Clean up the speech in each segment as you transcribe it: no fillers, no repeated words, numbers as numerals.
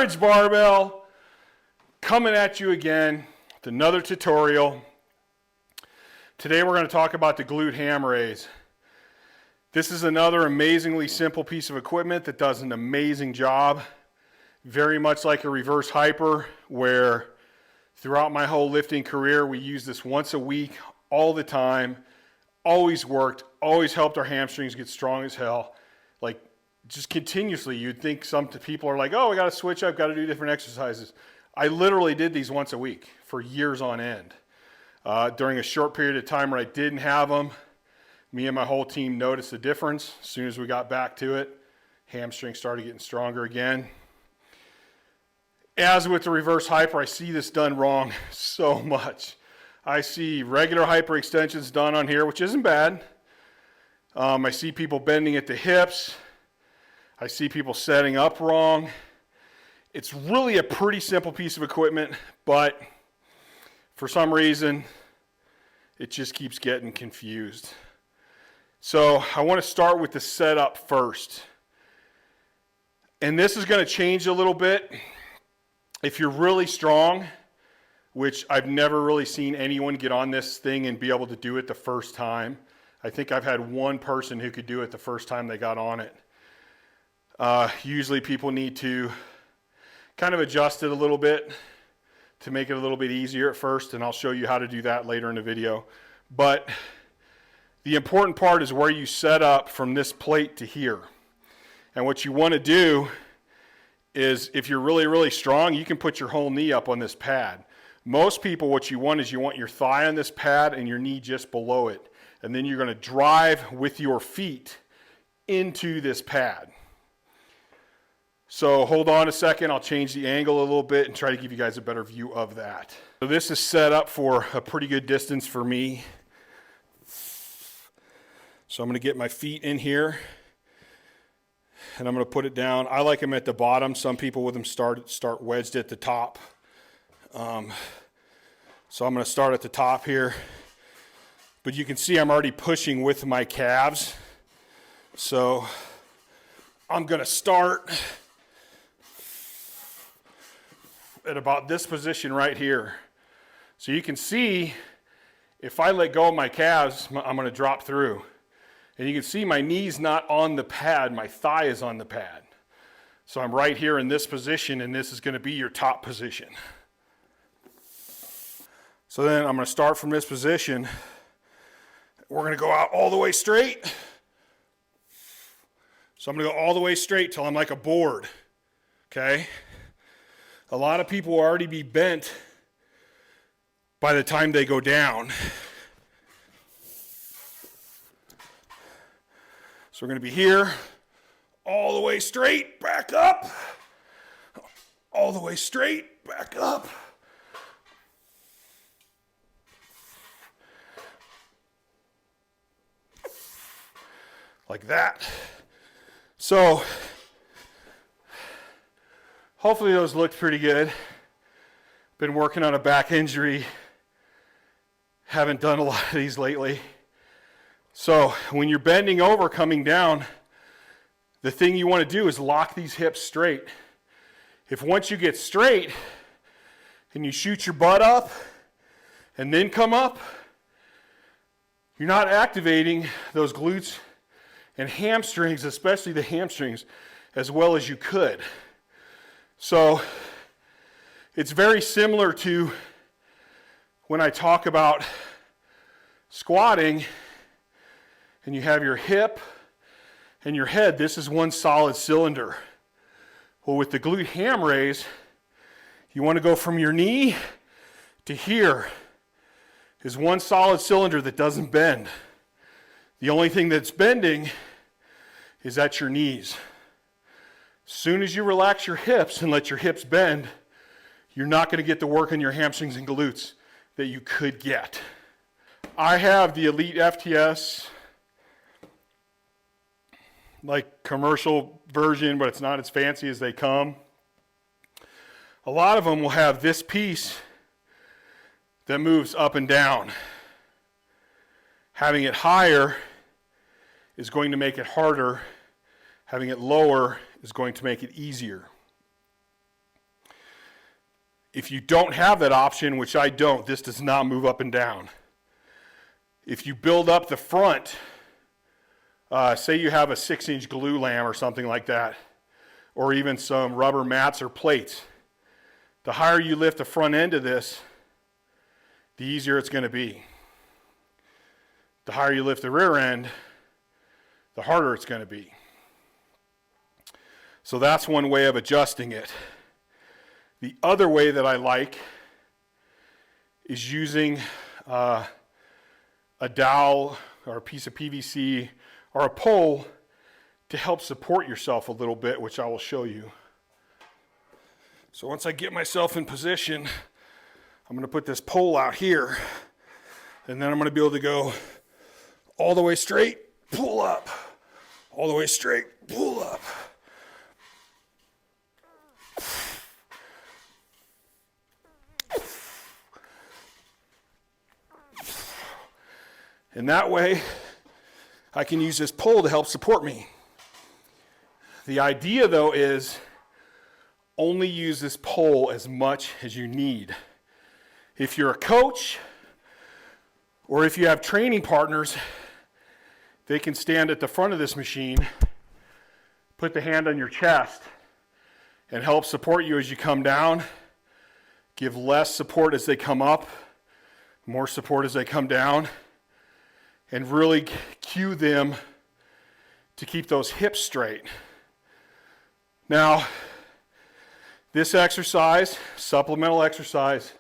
Courage Barbell, coming at you again with another tutorial. Today we're going to talk about the glute ham raise. This is another amazingly simple piece of equipment that does an amazing job. Very much like a reverse hyper, where throughout my whole lifting career we use this once a week, all the time. Always worked, always helped our hamstrings get strong as hell. Like, just continuously. You'd think some people are like, oh, I got to switch, I've got to do different exercises. I literally did these once a week for years on end. During a short period of time where I didn't have them, me and my whole team noticed the difference. As soon as we got back to it, hamstrings started getting stronger again. As with the reverse hyper, I see this done wrong so much. I see regular hyperextensions done on here, which isn't bad. I see people bending at the hips. I see people setting up wrong. It's really a pretty simple piece of equipment, but for some reason, it just keeps getting confused. So I want to start with the setup first. And this is going to change a little bit. If you're really strong, which I've never really seen anyone get on this thing and be able to do it the first time. I think I've had one person who could do it the first time they got on it. Usually people need to kind of adjust it a little bit to make it a little bit easier at first, and I'll show you how to do that later in the video. But the important part is where you set up from this plate to here. And what you want to do is, if you're really, really strong, you can put your whole knee up on this pad. Most people, what you want is you want your thigh on this pad and your knee just below it. And then you're going to drive with your feet into this pad. So hold on a second, I'll change the angle a little bit and try to give you guys a better view of that. So this is set up for a pretty good distance for me. So I'm going to get my feet in here and I'm going to put it down. I like them at the bottom. Some people with them start wedged at the top. So I'm going to start at the top here, but you can see I'm already pushing with my calves. So I'm going to start at about this position right here. So you can see if I let go of my calves, I'm going to drop through. And you can see my knee's not on the pad, my thigh is on the pad. So I'm right here in this position, and this is going to be your top position. So then I'm going to start from this position. We're going to go out all the way straight. So I'm going to go all the way straight till I'm like a board. Okay? A lot of people will already be bent by the time they go down. So we're going to be here, all the way straight, back up. All the way straight, back up. Like that. So hopefully those looked pretty good. Been working on a back injury. Haven't done a lot of these lately. So when you're bending over, coming down, the thing you want to do is lock these hips straight. If once you get straight and you shoot your butt up and then come up, you're not activating those glutes and hamstrings, especially the hamstrings, as well as you could. So it's very similar to when I talk about squatting and you have your hip and your head. This is one solid cylinder. Well, with the glute ham raise, you want to go from your knee to here is one solid cylinder that doesn't bend. The only thing that's bending is at your knees. As soon as you relax your hips and let your hips bend, you're not going to get the work in your hamstrings and glutes that you could get. I have the Elite FTS, like commercial version, but it's not as fancy as they come. A lot of them will have this piece that moves up and down. Having it higher is going to make it harder. Having it lower is going to make it easier. If you don't have that option, which I don't, this does not move up and down. If you build up the front, say you have a 6-inch glue lam or something like that, or even some rubber mats or plates, the higher you lift the front end of this, the easier it's going to be. The higher you lift the rear end, the harder it's going to be. So that's one way of adjusting it. The other way that I like is using a dowel or a piece of PVC or a pole to help support yourself a little bit, which I will show you. So once I get myself in position, I'm going to put this pole out here, and then I'm going to be able to go all the way straight, pull up, all the way straight, pull up. And that way, I can use this pole to help support me. The idea, though, is only use this pole as much as you need. If you're a coach, or if you have training partners, they can stand at the front of this machine, put the hand on your chest, and help support you as you come down. Give less support as they come up, more support as they come down, and really cue them to keep those hips straight. Now, this exercise, supplemental exercise,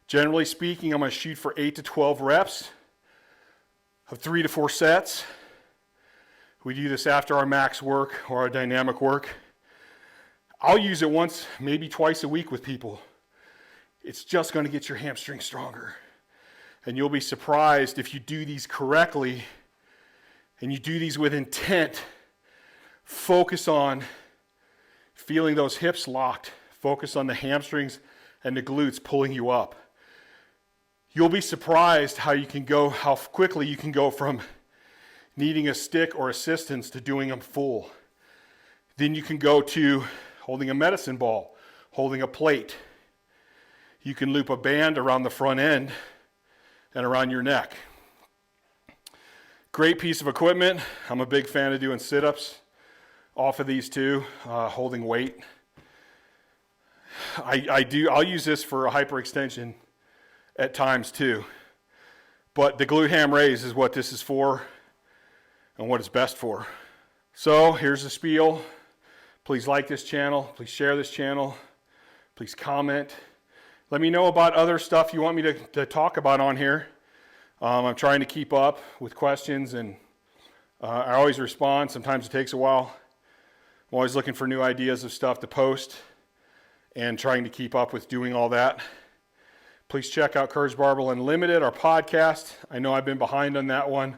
generally speaking, I'm going to shoot for 8 to 12 reps of 3 to 4 sets. We do this after our max work or our dynamic work. I'll use it once, maybe twice a week with people. It's just going to get your hamstring stronger. And you'll be surprised if you do these correctly and you do these with intent. Focus on feeling those hips locked. Focus on the hamstrings and the glutes pulling you up. You'll be surprised how quickly you can go from needing a stick or assistance to doing them full. Then you can go to holding a medicine ball, holding a plate. You can loop a band around the front end and around your neck. Great piece of equipment. I'm a big fan of doing sit-ups off of these two, holding weight. I'll use this for a hyperextension at times too. But the Glute Ham Raise is what this is for and what it's best for. So here's the spiel. Please like this channel. Please share this channel. Please comment. Let me know about other stuff you want me to talk about on here. I'm trying to keep up with questions, and I always respond. Sometimes it takes a while. I'm always looking for new ideas of stuff to post and trying to keep up with doing all that. Please check out Courage Barbell Unlimited, our podcast. I know I've been behind on that one.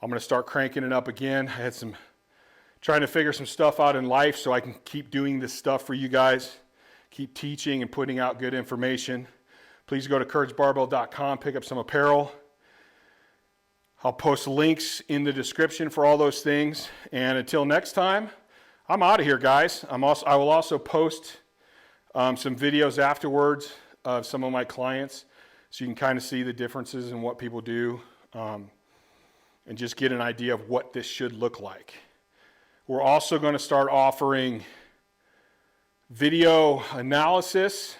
I'm going to start cranking it up again. I had trying to figure some stuff out in life so I can keep doing this stuff for you guys. Keep teaching and putting out good information. Please go to couragebarbell.com, pick up some apparel. I'll post links in the description for all those things. And until next time, I'm out of here, guys. I will also post some videos afterwards of some of my clients so you can kind of see the differences in what people do and just get an idea of what this should look like. We're also going to start offering video analysis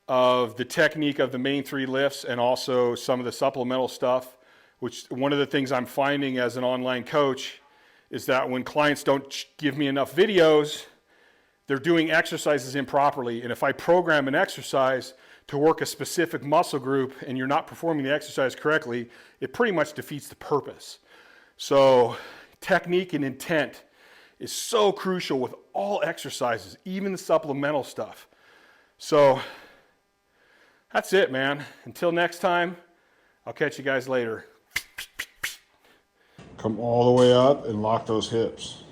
of the technique of the main 3 lifts and also some of the supplemental stuff, which one of the things I'm finding as an online coach is that when clients don't give me enough videos, they're doing exercises improperly. And if I program an exercise to work a specific muscle group and you're not performing the exercise correctly, it pretty much defeats the purpose. So technique and intent is so crucial with all exercises, even the supplemental stuff. So that's it, man. Until next time, I'll catch you guys later. Come all the way up and lock those hips.